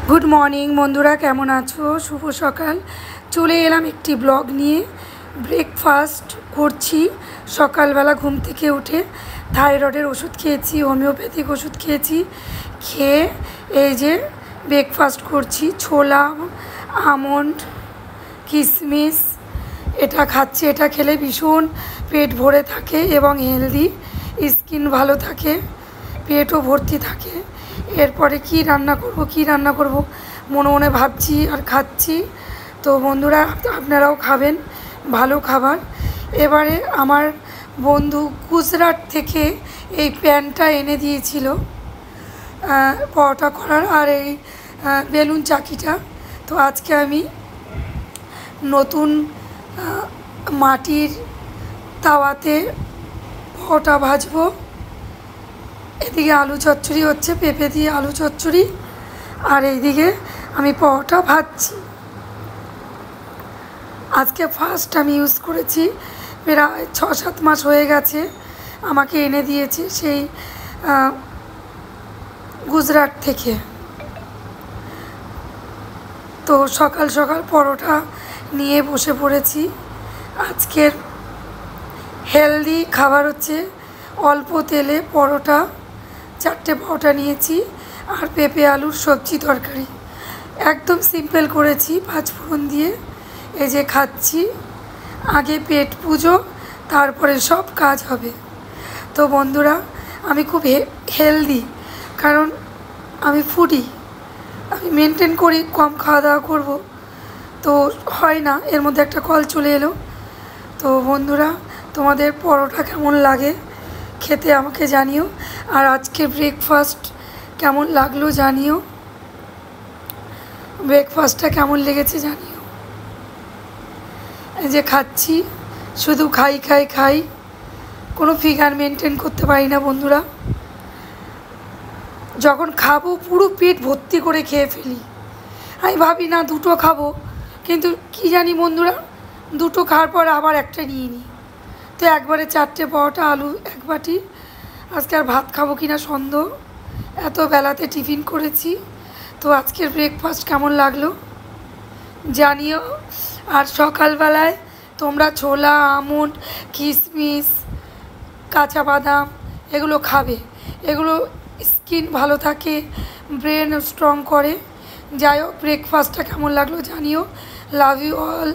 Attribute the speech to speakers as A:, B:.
A: Good morning बंधुरा केमन आछो शुभ सकाल चले एलाम एकटी ब्लग निये ब्रेकफास्ट करछि सकाल बेला घुम थेके उठे थायरয়েডের ওষুধ খেয়েছি হোমিওপ্যাথিক ওষুধ খেয়েছি খেয়ে এই যে ব্রেকফাস্ট করছি ছোলা আমন্ড কিশমিশ এটা খাচ্ছি এটা খেলে ভীষণ পেট ভরে থাকে এবং হেলদি স্কিন ভালো থাকে পেটও ভর্তি থাকে। এরপরে কি রান্না করব মনে মনে ভাবছি আর খাচ্ছি। তো বন্ধুরা আপনারাও খাবেন ভালো খাবার। এবারে আমার বন্ধু গুজরাট থেকে এই প্যানটা এনে দিয়েছিল পরোটা করার আর এই বেলুন চাকিটা। তো আজকে আমি নতুন মাটির তাওয়াতে পরোটা ভাজবো। এদিকে আলু চচ্চড়ি হচ্ছে পেঁপে দিয়ে আলু চচ্চড়ি আর এইদিকে আমি পরোটা ভাজছি। আজকে ফার্স্ট আমি ইউজ করেছি প্রায় ৬-৭ মাস হয়ে গেছে আমাকে এনে দিয়েছে সেই গুজরাট থেকে। তো সকাল সকাল পরোটা নিয়ে বসে পড়েছি। আজকের হেলদি খাবার হচ্ছে অল্প তেলে পরোটা 4টে পরোটা নিয়েছি আর পেঁপে আলুর সবজি তরকারি একদম সিম্পল করেছি 5 ফোড়ন দিয়ে। এই যে খাচ্ছি আগে পেট পুজো তারপরে সব কাজ হবে। তো বন্ধুরা আমি খুব হেলদি কারণ আমি ফুডি আমি মেনটেন করি কম খাওয়া দাওয়া করবো তো হয় না। এর মধ্যে একটা কল চলে এলো। তো বন্ধুরা তোমাদের পরোটা কেমন লাগে খেতে আমাকে জানিও আর আজকে ব্রেকফাস্ট কেমন লাগলো জানিও ব্রেকফাস্টটা কেমন লেগেছে জানিও। এই যে খাচ্ছি শুধু খাই কোনো ফিগার মেনটেন করতে পারি না বন্ধুরা। যখন খাবো পুরো পেট ভর্তি করে খেয়ে ফেলি। আমি ভাবি না দুটো খাবো কিন্তু কি জানি বন্ধুরা দুটো খাওয়ার পর আবার একটা নিয়ে নিই। তো একবারে 4টে পরোটা আলু এক বাটি। আজকে আর ভাত খাবো কিনা সন্দেহ এত বেলাতে টিফিন করেছি। তো আজকের ব্রেকফাস্ট কেমন লাগলো জানিও। আর সকালবেলায় তোমরা ছোলা আমন্ড কিশমিশ কাঁচা বাদাম এগুলো খাবে। এগুলো স্কিন ভালো থাকে ব্রেন স্ট্রং করে। যাই হোক ব্রেকফাস্টটা কেমন লাগলো জানিও। Love you all.